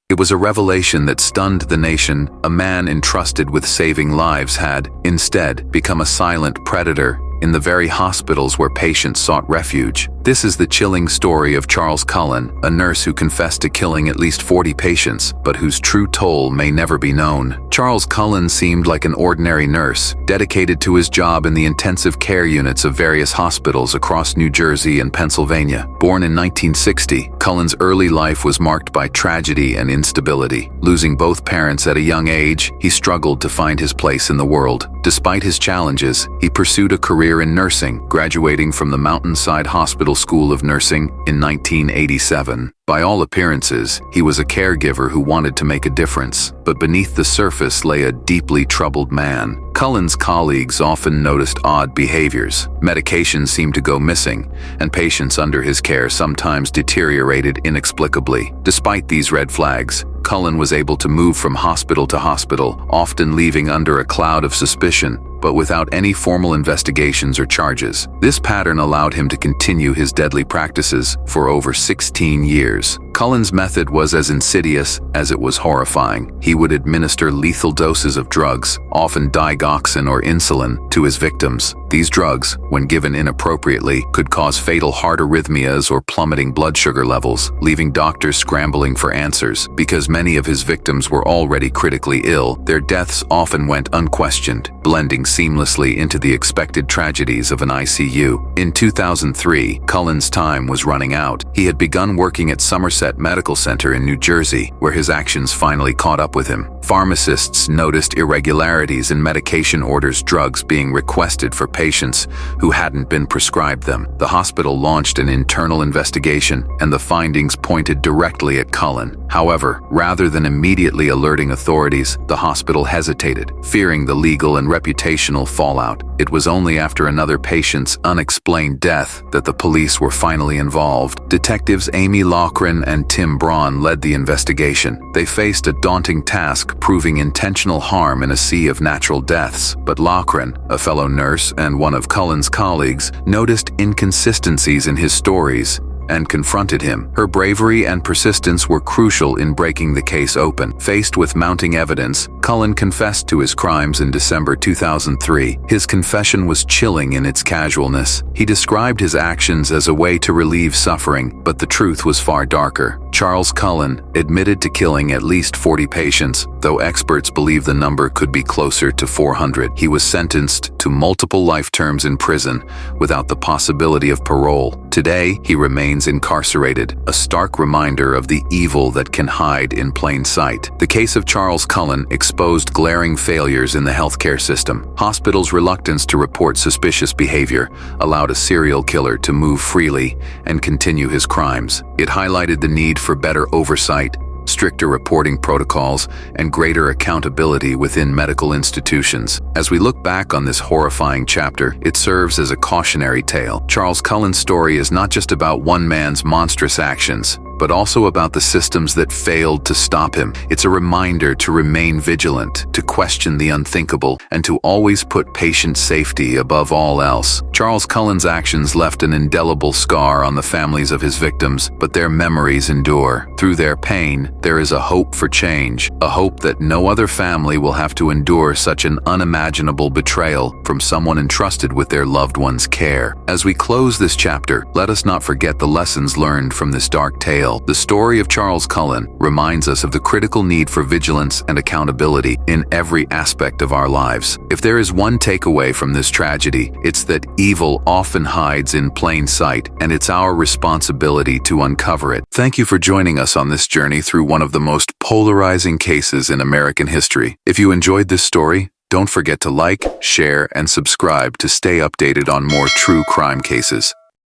It was a revelation that stunned the nation. A man entrusted with saving lives had, instead, become a silent predator in the very hospitals where patients sought refuge. This is the chilling story of Charles Cullen, a nurse who confessed to killing at least 40 patients, but whose true toll may never be known. Charles Cullen seemed like an ordinary nurse, dedicated to his job in the intensive care units of various hospitals across New Jersey and Pennsylvania. Born in 1960, Cullen's early life was marked by tragedy and instability. Losing both parents at a young age, he struggled to find his place in the world. Despite his challenges, he pursued a career in nursing, graduating from the Mountainside Hospital School of Nursing in 1987. By all appearances, he was a caregiver who wanted to make a difference, but beneath the surface lay a deeply troubled man. Cullen's colleagues often noticed odd behaviors. Medications seemed to go missing, and patients under his care sometimes deteriorated inexplicably. Despite these red flags, Cullen was able to move from hospital to hospital, often leaving under a cloud of suspicion, but without any formal investigations or charges. This pattern allowed him to continue his deadly practices for over 16 years. Cullen's method was as insidious as it was horrifying. He would administer lethal doses of drugs, often digoxin or insulin, to his victims. These drugs, when given inappropriately, could cause fatal heart arrhythmias or plummeting blood sugar levels, leaving doctors scrambling for answers. Because many of his victims were already critically ill, their deaths often went unquestioned, blending seamlessly into the expected tragedies of an ICU. In 2003, Cullen's time was running out. He had begun working at Somerset Medical Center in New Jersey, where his actions finally caught up with him. Pharmacists noticed irregularities in medication orders, drugs being requested for patients who hadn't been prescribed them. The hospital launched an internal investigation, and the findings pointed directly at Cullen. However, rather than immediately alerting authorities, the hospital hesitated, fearing the legal and reputational fallout. It was only after another patient's unexplained death that the police were finally involved. Detectives Amy Loughran and Tim Braun led the investigation. They faced a daunting task, proving intentional harm in a sea of natural deaths. But Loughran, a fellow nurse and one of Cullen's colleagues, noticed inconsistencies in his stories and confronted him. Her bravery and persistence were crucial in breaking the case open. Faced with mounting evidence, Cullen confessed to his crimes in December 2003. His confession was chilling in its casualness. He described his actions as a way to relieve suffering, but the truth was far darker. Charles Cullen admitted to killing at least 40 patients, though experts believe the number could be closer to 400. He was sentenced to multiple life terms in prison without the possibility of parole. Today, he remains incarcerated, a stark reminder of the evil that can hide in plain sight. The case of Charles Cullen exposed glaring failures in the healthcare system. Hospitals' reluctance to report suspicious behavior allowed a serial killer to move freely and continue his crimes. It highlighted the need for better oversight, stricter reporting protocols, and greater accountability within medical institutions. As we look back on this horrifying chapter, it serves as a cautionary tale. Charles Cullen's story is not just about one man's monstrous actions, but also about the systems that failed to stop him. It's a reminder to remain vigilant, to question the unthinkable, and to always put patient safety above all else. Charles Cullen's actions left an indelible scar on the families of his victims, but their memories endure. Through their pain, there is a hope for change, a hope that no other family will have to endure such an unimaginable betrayal from someone entrusted with their loved one's care. As we close this chapter, let us not forget the lessons learned from this dark tale. The story of Charles Cullen reminds us of the critical need for vigilance and accountability in every aspect of our lives. If there is one takeaway from this tragedy, it's that evil often hides in plain sight, and it's our responsibility to uncover it. Thank you for joining us on this journey through one of the most polarizing cases in American history. If you enjoyed this story, don't forget to like, share, and subscribe to stay updated on more true crime cases.